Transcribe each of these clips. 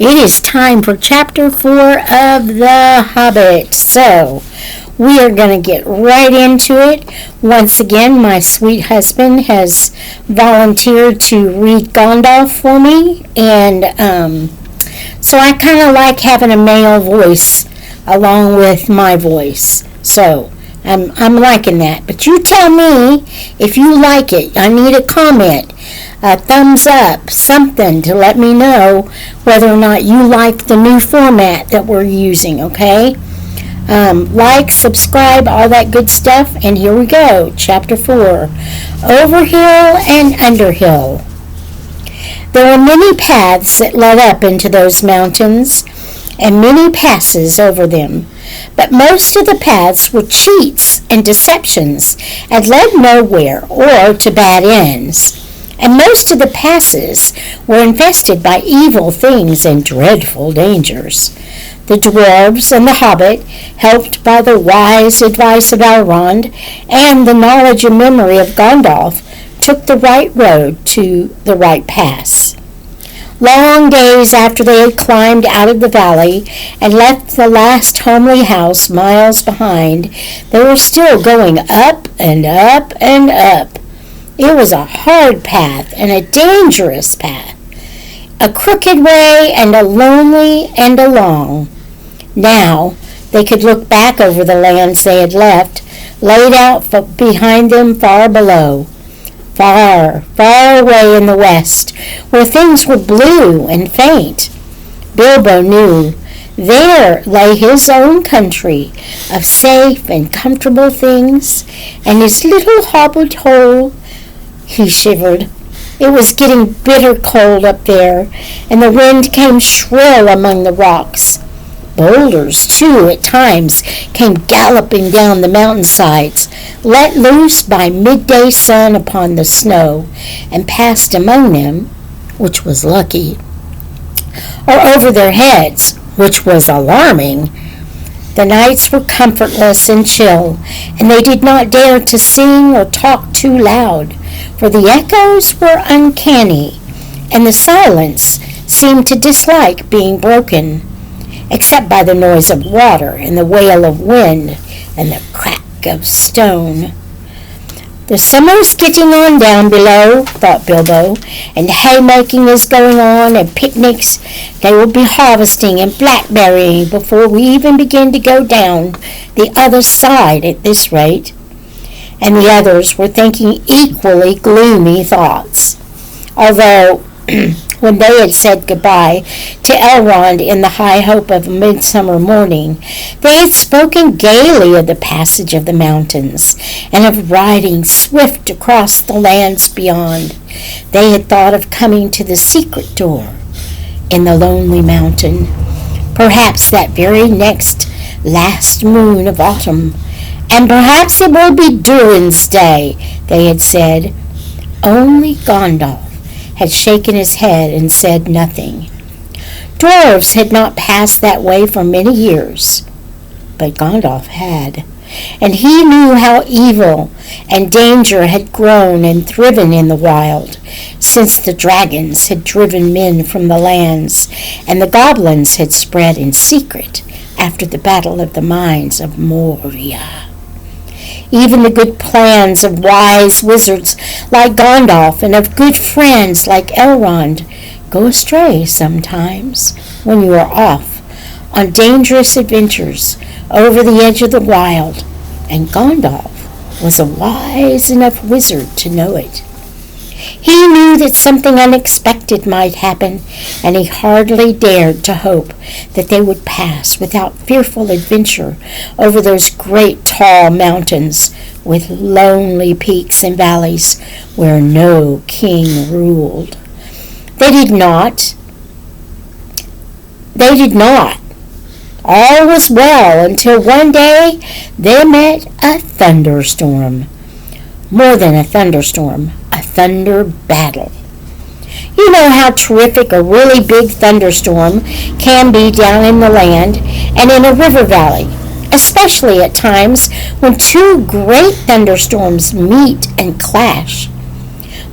It is time for Chapter 4 of The Hobbit. So, we are going to get right into it. Once again, my sweet husband has volunteered to read Gandalf for me. And so I kind of like having a male voice along with my voice. So, I'm liking that. But you tell me if you like it. I need a comment, a thumbs up, something to let me know whether or not you like the new format that we're using, okay? Like, subscribe, all that good stuff. And here we go. Chapter 4. Overhill and Underhill. There were many paths that led up into those mountains, and many passes over them. But most of the paths were cheats and deceptions and led nowhere or to bad ends. And most of the passes were infested by evil things and dreadful dangers. The dwarves and the hobbit, helped by the wise advice of Elrond and the knowledge and memory of Gandalf, took the right road to the right pass. Long days after they had climbed out of the valley and left the last homely house miles behind, they were still going up and up and up. It was a hard path and a dangerous path, a crooked way and a lonely and a long. Now they could look back over the lands they had left, laid out behind them far below. Far, far away in the west, where things were blue and faint. Bilbo knew there lay his own country of safe and comfortable things, and his little hobbit hole. He shivered. It was getting bitter cold up there, and the wind came shrill among the rocks. Boulders, too, at times came galloping down the mountainsides, let loose by midday sun upon the snow, and passed among them, which was lucky, or over their heads, which was alarming. The nights were comfortless and chill, and they did not dare to sing or talk too loud, for the echoes were uncanny, and the silence seemed to dislike being broken, except by the noise of water and the wail of wind and the crack of stone. The summer's getting on down below, thought Bilbo, and haymaking is going on and picnics. They will be harvesting and blackberrying before we even begin to go down the other side at this rate. And the others were thinking equally gloomy thoughts, although when they had said goodbye to Elrond in the high hope of a midsummer morning, they had spoken gaily of the passage of the mountains and of riding swift across the lands beyond. They had thought of coming to the secret door in the lonely mountain, perhaps that very next last moon of autumn, and perhaps it will be Durin's day, they had said. Only Gandalf had shaken his head and said nothing. Dwarves had not passed that way for many years, but Gandalf had, and he knew how evil and danger had grown and thriven in the wild, since the dragons had driven men from the lands, and the goblins had spread in secret after the Battle of the Mines of Moria. Even the good plans of wise wizards like Gandalf and of good friends like Elrond go astray sometimes when you are off on dangerous adventures over the edge of the wild, and Gandalf was a wise enough wizard to know it. He knew that something unexpected might happen, and he hardly dared to hope that they would pass without fearful adventure over those great tall mountains with lonely peaks and valleys where no king ruled. They did not. All was well until one day they met a thunderstorm. More than a thunderstorm, a thunder battle. You know how terrific a really big thunderstorm can be down in the land and in a river valley, especially at times when two great thunderstorms meet and clash.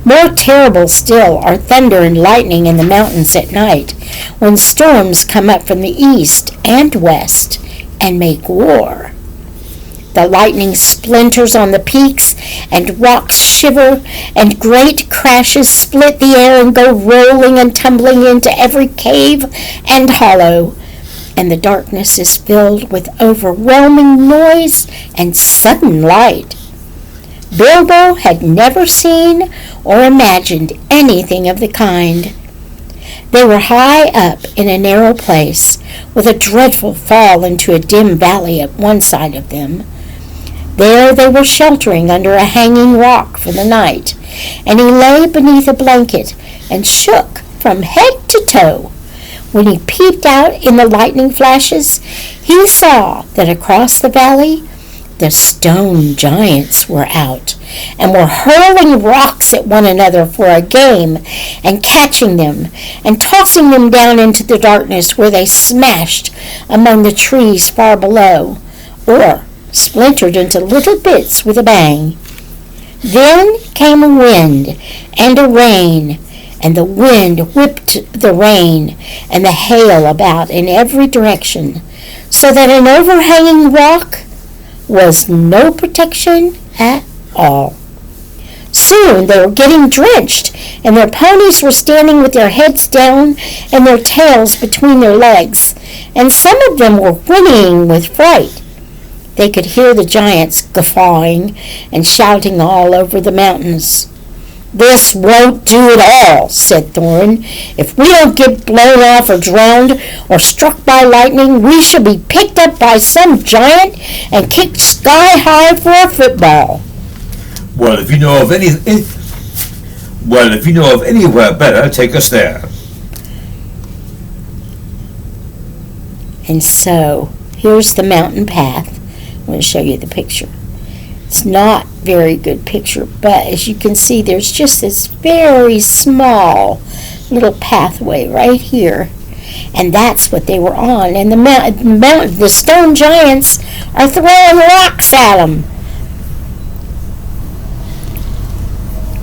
More terrible still are thunder and lightning in the mountains at night, when storms come up from the east and west and make war. The lightning splinters on the peaks, and rocks shiver, and great crashes split the air and go rolling and tumbling into every cave and hollow, and the darkness is filled with overwhelming noise and sudden light. Bilbo had never seen or imagined anything of the kind. They were high up in a narrow place, with a dreadful fall into a dim valley at one side of them. There they were sheltering under a hanging rock for the night, and he lay beneath a blanket and shook from head to toe. When he peeped out in the lightning flashes, he saw that across the valley the stone giants were out, and were hurling rocks at one another for a game, and catching them, and tossing them down into the darkness, where they smashed among the trees far below, or splintered into little bits with a bang. Then came a wind and a rain, and the wind whipped the rain and the hail about in every direction, so that an overhanging rock was no protection at all. Soon they were getting drenched, and their ponies were standing with their heads down and their tails between their legs, and some of them were whinnying with fright. They could hear the giants guffawing and shouting all over the mountains. "This won't do at all," said Thorin. "If we don't get blown off or drowned or struck by lightning, we shall be picked up by some giant and kicked sky high for a football." Well, if you know of anywhere better, take us there. And so, here's the mountain path. I'm going to show you the picture. It's not a very good picture, but as you can see, there's just this very small little pathway right here, and that's what they were on. And the stone giants are throwing rocks at them.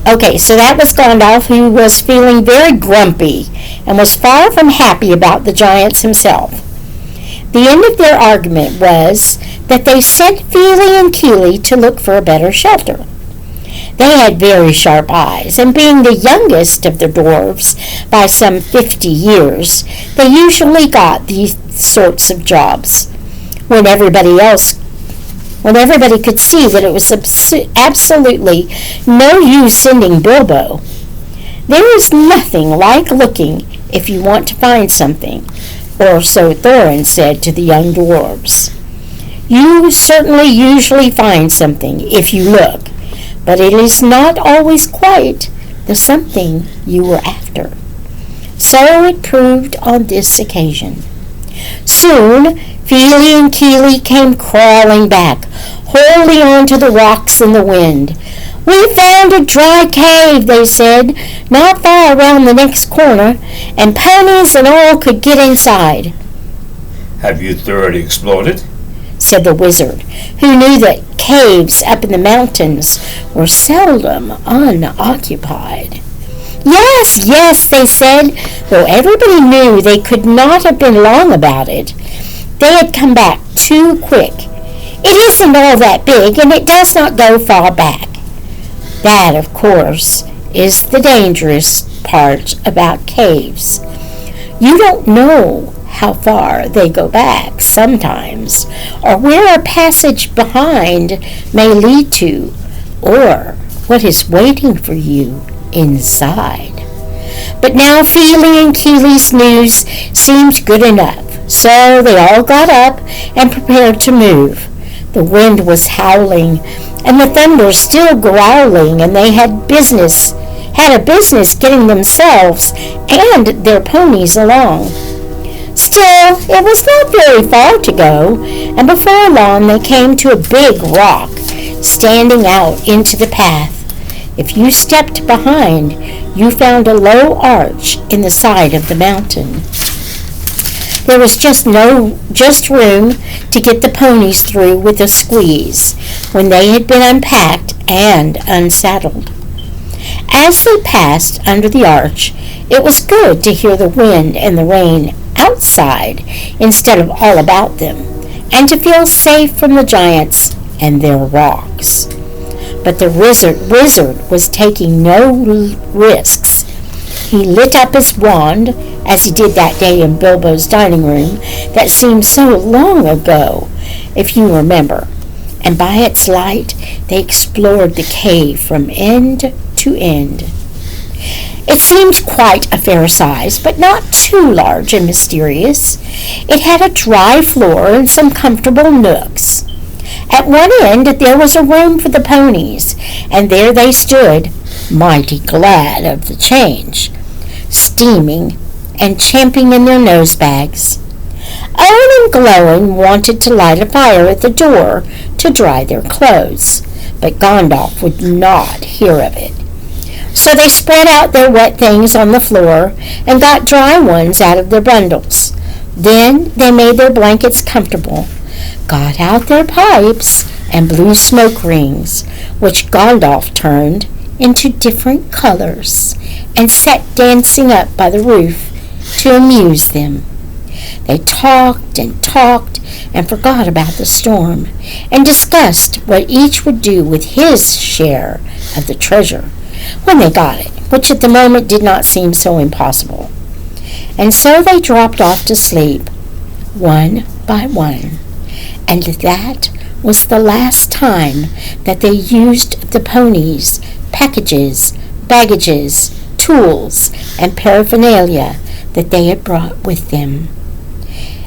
Okay, so that was Gandalf, who was feeling very grumpy and was far from happy about the giants himself. The end of their argument was that they sent Fili and Kili to look for a better shelter. They had very sharp eyes, and being the youngest of the dwarves by some 50 years, they usually got these sorts of jobs when everybody could see that it was absolutely no use sending Bilbo. There is nothing like looking if you want to find something, or so Thorin said to the young dwarves. You certainly usually find something if you look, but it is not always quite the something you were after. So it proved on this occasion. Soon Fili and Kili came crawling back, holding on to the rocks in the wind. "We found a dry cave," they said, "not far around the next corner, and ponies and all could get inside." "Have you thoroughly explored it?" said the wizard, who knew that caves up in the mountains were seldom unoccupied. Yes, they said, though everybody knew they could not have been long about it. They had come back too quick. "It isn't all that big, and it does not go far back." That, of course, is the dangerous part about caves. You don't know how far they go back sometimes, or where a passage behind may lead to, or what is waiting for you inside. But now Fili and Kili's news seemed good enough, so they all got up and prepared to move. The wind was howling, and the thunder still growling, and they had a business getting themselves and their ponies along. Still, it was not very far to go, and before long they came to a big rock standing out into the path. If you stepped behind, you found a low arch in the side of the mountain. There was just room to get the ponies through with a squeeze when they had been unpacked and unsaddled. As they passed under the arch, it was good to hear the wind and the rain outside instead of all about them, and to feel safe from the giants and their rocks. But the wizard was taking no risks. He lit up his wand, as he did that day in Bilbo's dining room that seemed so long ago, if you remember, and by its light they explored the cave from end to end. It seemed quite a fair size, but not too large and mysterious. It had a dry floor and some comfortable nooks. At one end there was a room for the ponies, and there they stood, mighty glad of the change, steaming and champing in their nose bags. Owen and Glowing wanted to light a fire at the door to dry their clothes, but Gandalf would not hear of it. So they spread out their wet things on the floor and got dry ones out of their bundles. Then they made their blankets comfortable, got out their pipes, and blew smoke rings, which Gandalf turned into different colors and sat dancing up by the roof to amuse them. They talked and forgot about the storm and discussed what each would do with his share of the treasure when they got it, which at the moment did not seem so impossible. And so they dropped off to sleep, one by one, and that was the last time that they used the ponies' packages, baggages, tools, and paraphernalia that they had brought with them.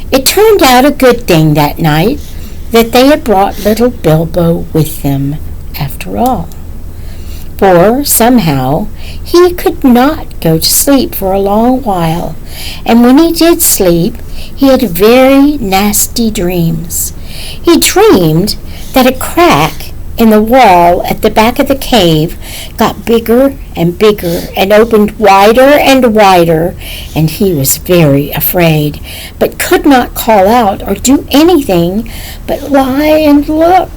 It turned out a good thing that night that they had brought little Bilbo with them, after all. For, somehow, he could not go to sleep for a long while, and when he did sleep, he had very nasty dreams. He dreamed that a crack in the wall at the back of the cave got bigger and bigger and opened wider and wider, and he was very afraid, but could not call out or do anything but lie and look.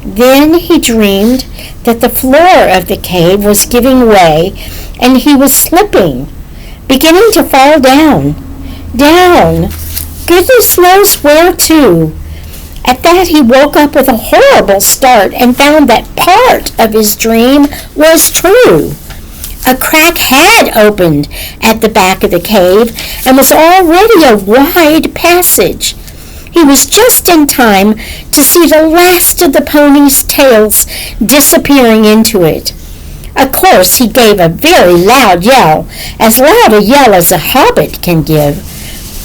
Then he dreamed that the floor of the cave was giving way, and he was slipping, beginning to fall down. Goodness knows where to. At that he woke up with a horrible start and found that part of his dream was true. A crack had opened at the back of the cave and was already a wide passage. He was just in time to see the last of the ponies' tails disappearing into it. Of course, he gave a very loud yell, as loud a yell as a hobbit can give,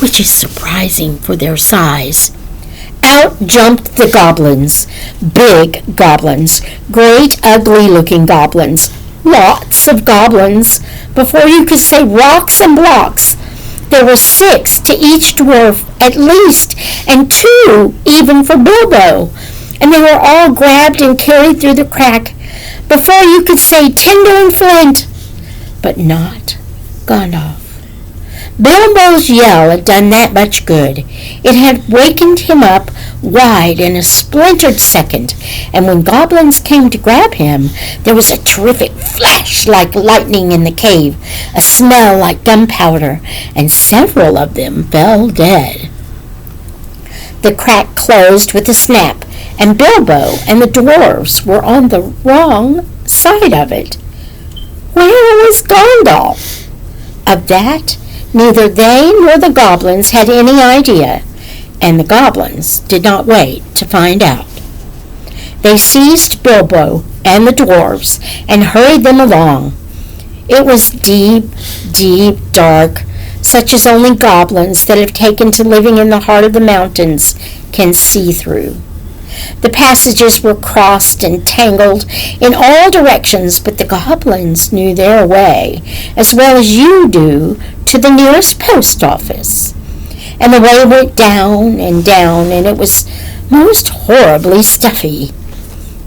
which is surprising for their size. Out jumped the goblins, big goblins, great ugly-looking goblins, lots of goblins, before you could say rocks and blocks. There were 6 to each dwarf at least, and 2 even for Bilbo, and they were all grabbed and carried through the crack before you could say tinder and flint, but not Gandalf. Bilbo's yell had done that much good. It had wakened him up wide in a splintered second, and when goblins came to grab him, there was a terrific flash like lightning in the cave, a smell like gunpowder, and several of them fell dead. The crack closed with a snap, and Bilbo and the dwarves were on the wrong side of it. Where was Gandalf? Of that, neither they nor the goblins had any idea, and the goblins did not wait to find out. They seized Bilbo and the dwarves and hurried them along. It was deep, deep dark, such as only goblins that have taken to living in the heart of the mountains can see through. The passages were crossed and tangled in all directions, but the goblins knew their way, as well as you do, to the nearest post office. And the way went down, and it was most horribly stuffy.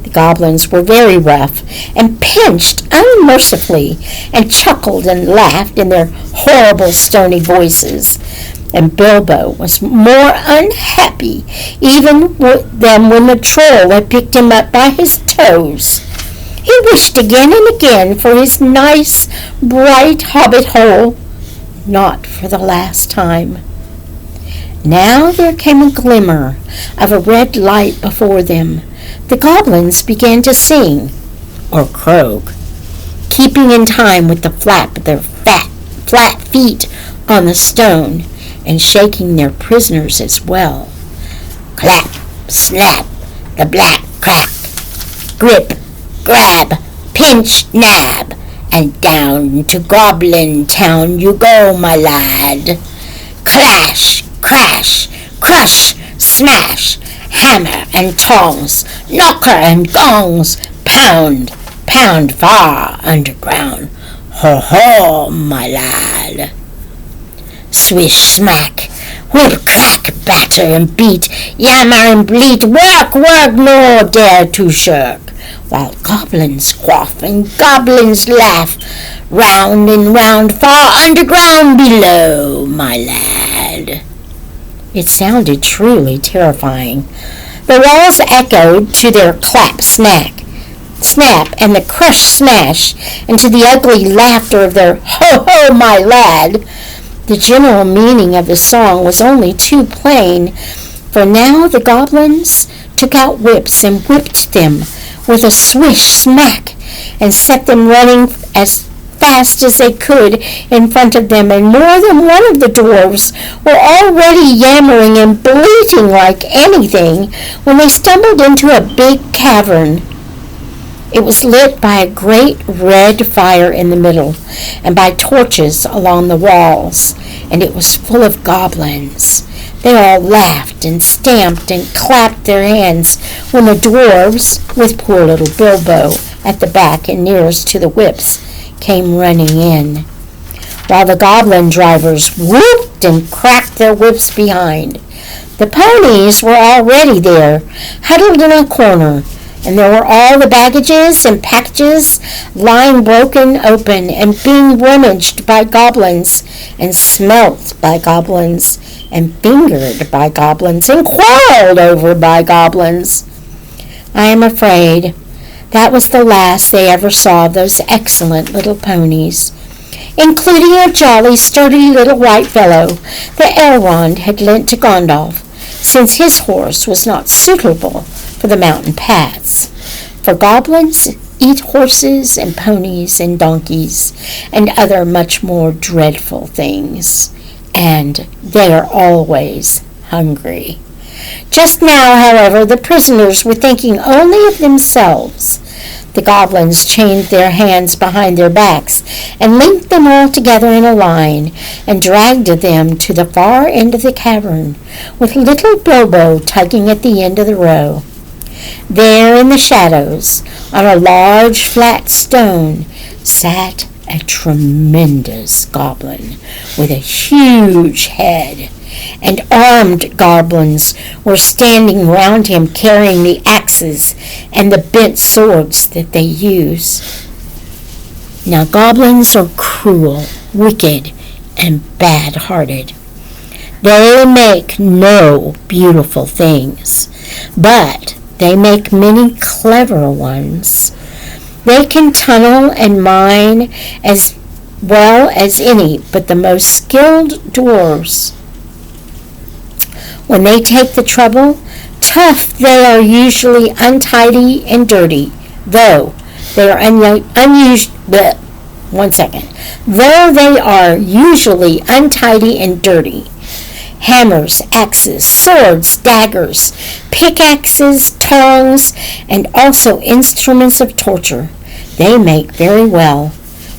The goblins were very rough, and pinched unmercifully, and chuckled and laughed in their horrible stony voices. And Bilbo was more unhappy even than when the troll had picked him up by his toes. He wished again and again for his nice, bright hobbit hole, not for the last time. Now there came a glimmer of a red light before them. The goblins began to sing, or croak, keeping in time with the flap of their flat feet on the stone, and shaking their prisoners as well. Clap, snap, the black crack, grip, grab, pinch, nab, and down to Goblin Town you go, my lad. Clash, crash, crush, smash, hammer and tongs, knocker and gongs, pound, pound far underground. Ho, ho, my lad. Swish, smack, whip, crack, batter and beat, yammer and bleat, work, work, nor dare to shirk, while goblins quaff and goblins laugh, round and round, far underground below, my lad. It sounded truly terrifying. The walls echoed to their clap, snap, and the crush, smash, and to the ugly laughter of their ho, ho, my lad. The general meaning of the song was only too plain, for now the goblins took out whips and whipped them with a swish, smack, and set them running as fast as they could in front of them, and more than one of the dwarves were already yammering and bleating like anything when they stumbled into a big cavern. It was lit by a great red fire in the middle and by torches along the walls, and it was full of goblins. They all laughed and stamped and clapped their hands when the dwarves, with poor little Bilbo at the back and nearest to the whips, came running in, while the goblin drivers whooped and cracked their whips behind. The ponies were already there, huddled in a corner, and there were all the baggages and packages lying broken open and being rummaged by goblins and smelt by goblins and fingered by goblins and quarreled over by goblins. I am afraid that was the last they ever saw of those excellent little ponies, including a jolly, sturdy little white fellow that Elrond had lent to Gandalf, since his horse was not suitable for the mountain paths. For goblins eat horses and ponies and donkeys and other much more dreadful things, and they are always hungry. Just now, however, the prisoners were thinking only of themselves. The goblins chained their hands behind their backs and linked them all together in a line and dragged them to the far end of the cavern, with little Bilbo tugging at the end of the row. There in the shadows, on a large flat stone, sat a tremendous goblin with a huge head, and armed goblins were standing round him carrying the axes and the bent swords that they use. Now goblins are cruel, wicked, and bad-hearted. They make no beautiful things, but they make many clever ones. They can tunnel and mine as well as any but the most skilled dwarves. When they take the trouble, tough they are usually untidy and dirty, though they are Though they are usually untidy and dirty. Hammers, axes, swords, daggers, pickaxes, tongs, and also instruments of torture they make very well,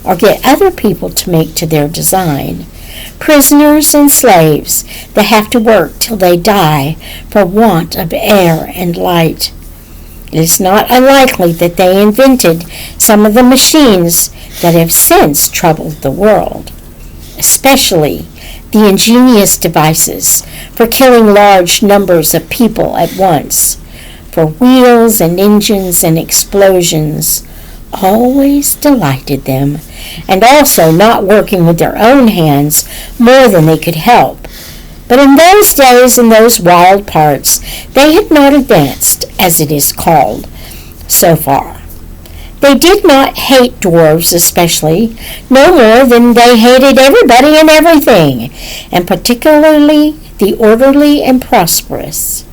or get other people to make to their design. Prisoners and slaves that have to work till they die for want of air and light. It is not unlikely that they invented some of the machines that have since troubled the world, especially the ingenious devices for killing large numbers of people at once, for wheels and engines and explosions always delighted them, and also not working with their own hands more than they could help. But in those days, in those wild parts, they had not advanced, as it is called, so far. They did not hate dwarves especially, no more than they hated everybody and everything, and particularly the orderly and prosperous.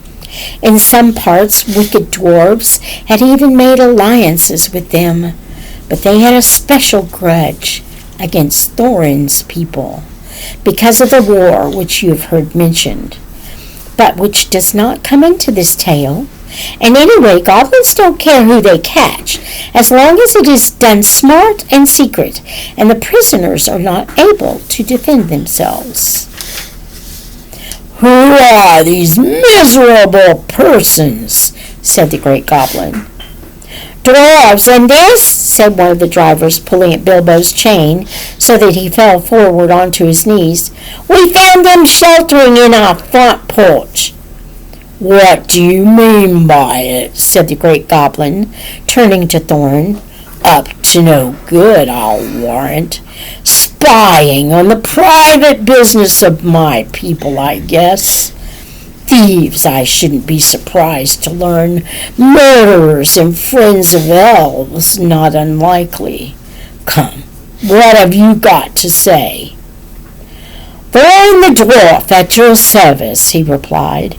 In some parts, wicked dwarves had even made alliances with them, but they had a special grudge against Thorin's people because of the war which you have heard mentioned, but which does not come into this tale. And anyway, goblins don't care who they catch, as long as it is done smart and secret, and the prisoners are not able to defend themselves. "Who are these miserable persons?" said the great goblin. "Dwarves, and this," said one of the drivers, pulling at Bilbo's chain so that he fell forward onto his knees. "We found them sheltering in our front porch." "What do you mean by it?" said the great goblin, turning to Thorin. "Up to no good, I'll warrant. Spying on the private business of my people, I guess. Thieves, I shouldn't be surprised to learn. Murderers and friends of elves, not unlikely. Come, what have you got to say?" "Thorin the dwarf at your service," he replied.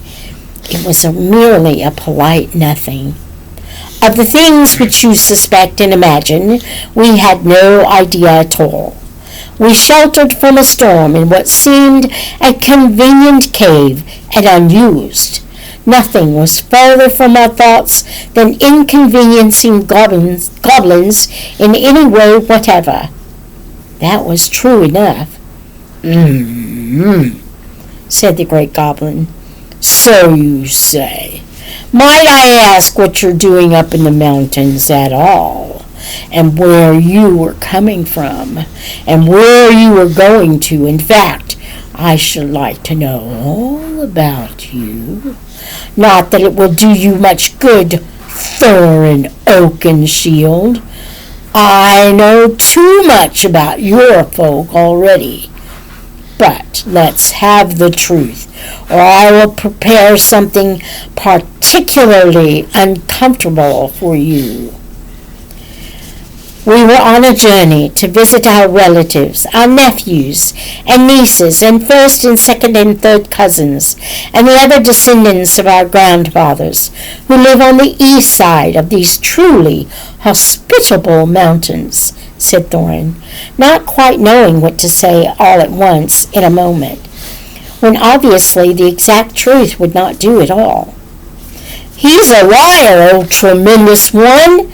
It was merely a polite nothing. "Of the things which you suspect and imagine, we had no idea at all. We sheltered from a storm in what seemed a convenient cave and unused. Nothing was further from our thoughts than inconveniencing goblins in any way whatever." That was true enough. Said the great goblin. "So you say. Might I ask what you're doing up in the mountains at all, and where you were coming from, and where you were going to? In fact, I should like to know all about you. Not that it will do you much good, Thorin Oakenshield. I know too much about your folk already. But let's have the truth, or I will prepare something particularly uncomfortable for you." "We were on a journey to visit our relatives, our nephews and nieces, and first and second and third cousins, and the other descendants of our grandfathers, who live on the east side of these truly hospitable mountains," said Thorin, not quite knowing what to say all at once in a moment, when obviously the exact truth would not do at all. "He's a liar, old tremendous one,"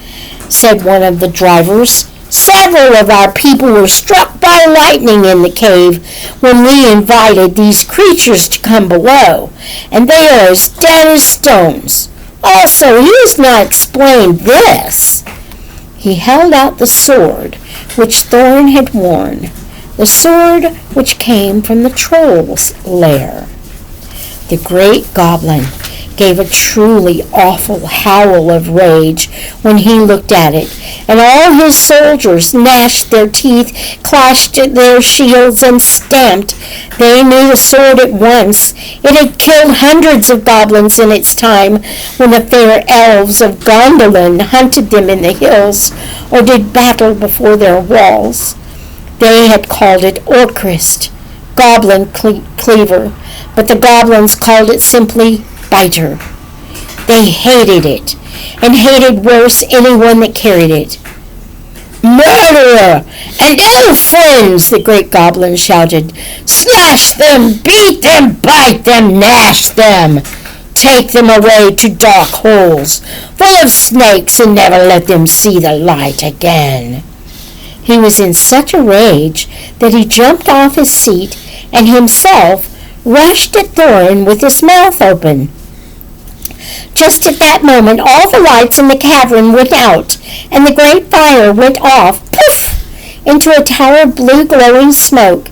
said one of the drivers. "Several of our people were struck by lightning in the cave when we invited these creatures to come below, and they are as dead as stones. Also, he has not explained this." He held out the sword which Thorin had worn, the sword which came from the troll's lair. The great goblin gave a truly awful howl of rage when he looked at it, and all his soldiers gnashed their teeth, clashed their shields, and stamped. They knew the sword at once. It had killed hundreds of goblins in its time when the fair elves of Gondolin hunted them in the hills or did battle before their walls. They had called it Orcrist, goblin cleaver, but the goblins called it simply biter. They hated it, and hated worse anyone that carried it. "Murderer and ill friends!" the great goblin shouted. "Slash them, beat them, bite them, gnash them. Take them away to dark holes full of snakes and never let them see the light again." He was in such a rage that he jumped off his seat and himself rushed at Thorin with his mouth open. Just at that moment, all the lights in the cavern went out, and the great fire went off, poof, into a tower of blue glowing smoke,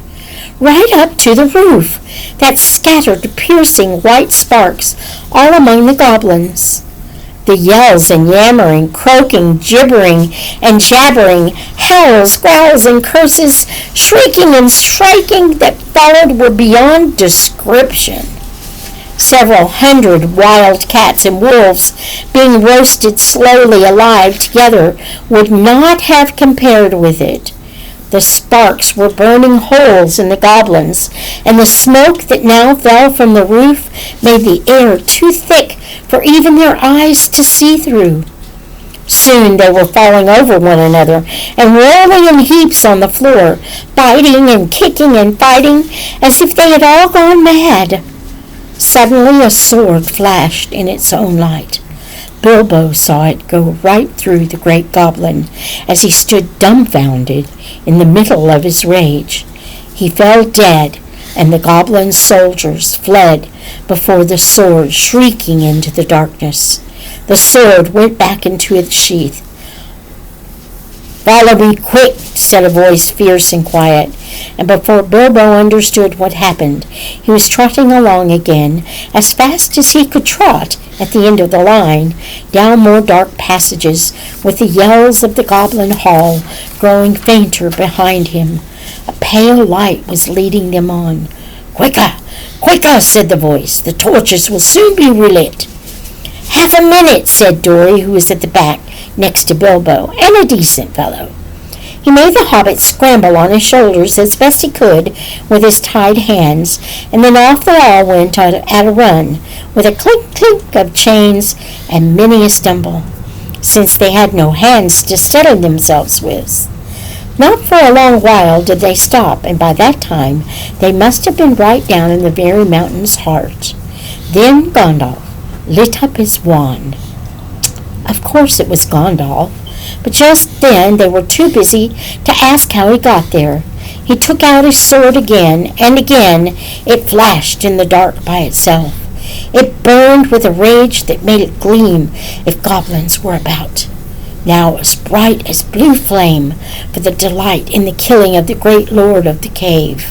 right up to the roof, that scattered piercing white sparks all among the goblins. The yells and yammering, croaking, gibbering, and jabbering, howls, growls, and curses, shrieking and striking that followed were beyond description. Several hundred wild cats and wolves being roasted slowly alive together would not have compared with it. The sparks were burning holes in the goblins, and the smoke that now fell from the roof made the air too thick for even their eyes to see through. Soon they were falling over one another and rolling in heaps on the floor, biting and kicking and fighting as if they had all gone mad. Suddenly a sword flashed in its own light. Bilbo saw it go right through the great goblin as he stood dumbfounded in the middle of his rage. He fell dead, and the goblin's soldiers fled before the sword, shrieking into the darkness. The sword went back into its sheath. "Follow me quick," said a voice fierce and quiet, and before Bilbo understood what happened, he was trotting along again as fast as he could trot at the end of the line, down more dark passages with the yells of the goblin hall growing fainter behind him. A pale light was leading them on. "Quicker, quicker," said the voice. "The torches will soon be relit." "Half a minute," said Dory, who was at the back next to Bilbo, and a decent fellow. He made the hobbit scramble on his shoulders as best he could with his tied hands, and then off they all went at a run, with a clink-clink of chains and many a stumble, since they had no hands to steady themselves with. Not for a long while did they stop, and by that time they must have been right down in the very mountain's heart. Then Gandalf lit up his wand. Of course it was Gandalf, but just then they were too busy to ask how he got there. He took out his sword again, and again it flashed in the dark by itself. It burned with a rage that made it gleam if goblins were about. Now it was bright as blue flame for the delight in the killing of the great lord of the cave.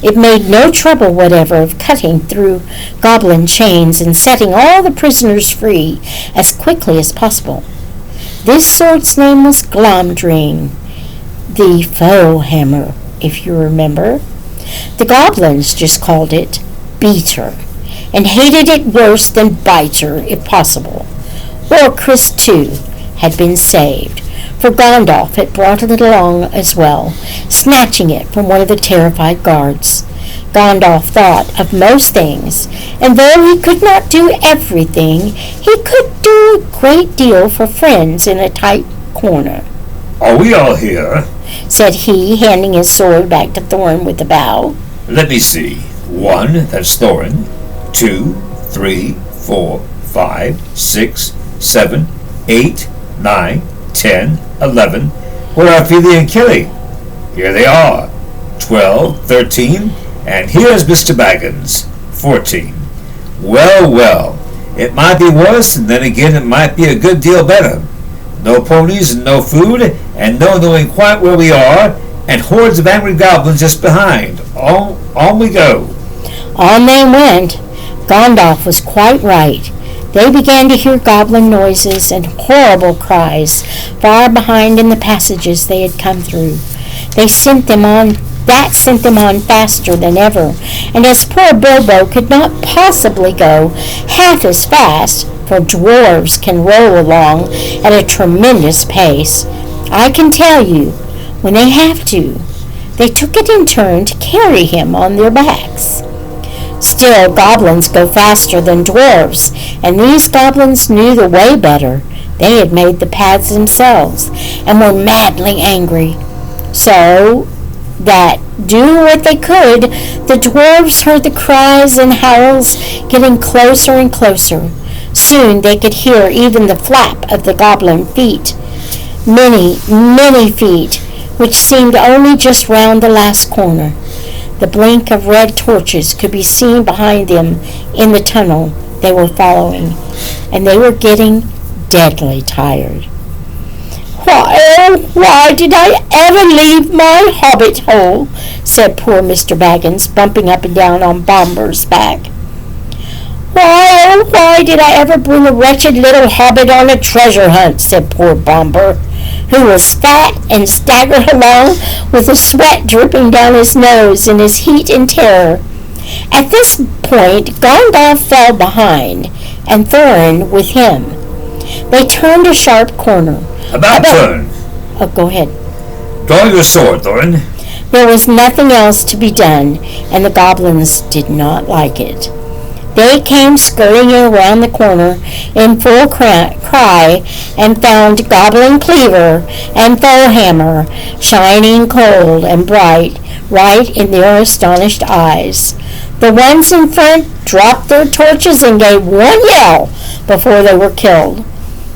It made no trouble whatever of cutting through goblin chains and setting all the prisoners free as quickly as possible. This sword's name was Glomdring, the foe hammer, if you remember. The goblins just called it Beater, and hated it worse than Biter, if possible. Orcrist, too, had been saved, for Gandalf had brought it along as well, snatching it from one of the terrified guards. Gandalf thought of most things, and though he could not do everything, he could do a great deal for friends in a tight corner. "Are we all here?" said he, handing his sword back to Thorin with a bow. "Let me see. 1, that's Thorin. 2, 3, 4, 5, 6, 7, 8, 9, 10, 11. Where are Fili and Kili? Here they are. 12, 13, and here's Mr. Baggins. 14. Well, well, it might be worse, and then again it might be a good deal better. No ponies and no food, and no knowing quite where we are, and hordes of angry goblins just behind. On we go." On they went. Gandalf was quite right. They began to hear goblin noises and horrible cries far behind in the passages they had come through. That sent them on faster than ever, and as poor Bilbo could not possibly go half as fast, for dwarves can roll along at a tremendous pace, I can tell you, when they have to, they took it in turn to carry him on their backs. Still, goblins go faster than dwarves, and these goblins knew the way better. They had made the paths themselves, and were madly angry. So that, do what they could, the dwarves heard the cries and howls getting closer and closer. Soon they could hear even the flap of the goblin feet. Many, many feet, which seemed only just round the last corner. The blink of red torches could be seen behind them in the tunnel they were following, and they were getting deadly tired. Why did I ever leave my hobbit hole?" said poor Mr. Baggins, bumping up and down on Bomber's back. Why did I ever bring a wretched little hobbit on a treasure hunt?" said poor Bomber, who was fat and staggered along with the sweat dripping down his nose in his heat and terror. At this point, Gandalf fell behind, and Thorin with him. They turned a sharp corner. About turn. Oh, go ahead. Draw your sword, Thorin. There was nothing else to be done, and the goblins did not like it. They came scurrying around the corner in full cry and found Goblin Cleaver and Foehammer shining cold and bright right in their astonished eyes. The ones in front dropped their torches and gave one yell before they were killed.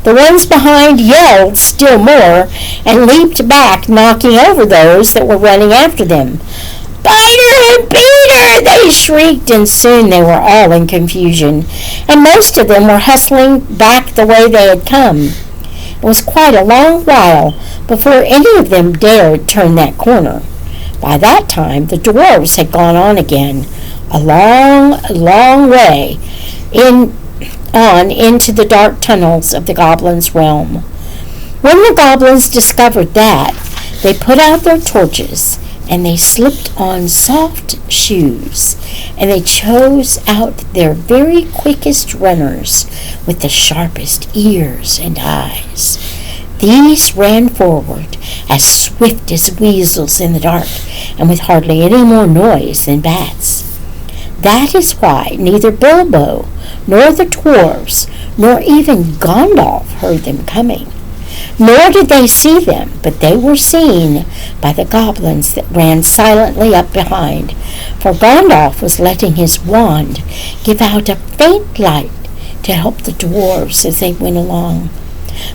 The ones behind yelled still more and leaped back, knocking over those that were running after them. "Biter and Peter!" they shrieked, and soon they were all in confusion, and most of them were hustling back the way they had come. It was quite a long while before any of them dared turn that corner. By that time, the dwarves had gone on again, a long way on into the dark tunnels of the goblins' realm. When the goblins discovered that, they put out their torches, and they slipped on soft shoes, and they chose out their very quickest runners with the sharpest ears and eyes. These ran forward as swift as weasels in the dark, and with hardly any more noise than bats. That is why neither Bilbo, nor the dwarves, nor even Gandalf heard them coming. Nor did they see them, but they were seen by the goblins that ran silently up behind, for Gandalf was letting his wand give out a faint light to help the dwarves as they went along.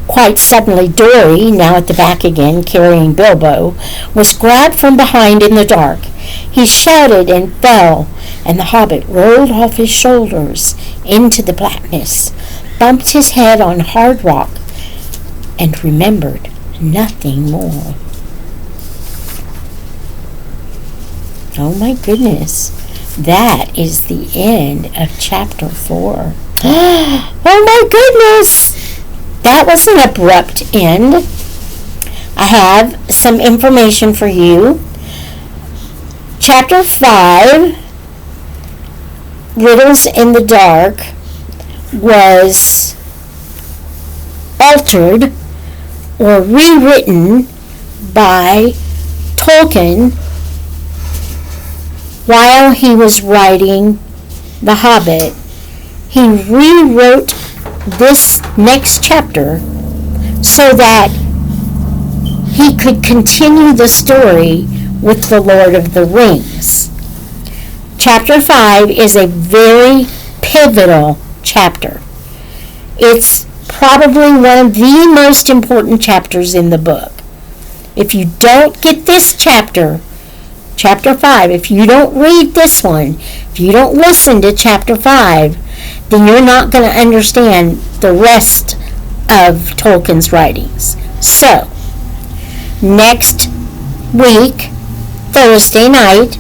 Quite suddenly, Dory, now at the back again, carrying Bilbo, was grabbed from behind in the dark. He shouted and fell, and the hobbit rolled off his shoulders into the blackness, bumped his head on hard rock, and remembered nothing more. Oh my goodness, that is the end of chapter 4. Oh my goodness, that was an abrupt end. I have some information for you. Chapter 5, Riddles in the Dark, was altered or rewritten by Tolkien while he was writing The Hobbit. He rewrote this next chapter so that he could continue the story with The Lord of the Rings. Chapter 5 is a very pivotal chapter. It's probably one of the most important chapters in the book. If you don't get this chapter 5, if you don't read this one, if you don't listen to chapter 5, then you're not going to understand the rest of Tolkien's writings. So, next week, Thursday night,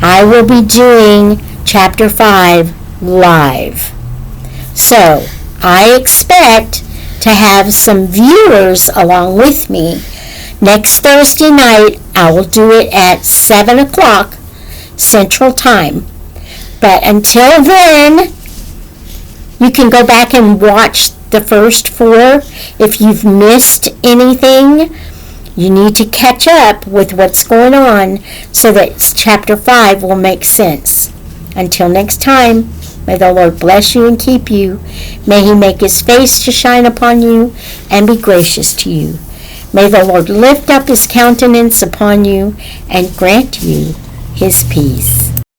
I will be doing chapter 5 live. So, I expect to have some viewers along with me. Next Thursday night, I will do it at 7 o'clock Central Time. But until then, you can go back and watch the first 4. If you've missed anything, you need to catch up with what's going on so that chapter 5 will make sense. Until next time, may the Lord bless you and keep you. May he make his face to shine upon you and be gracious to you. May the Lord lift up his countenance upon you and grant you his peace.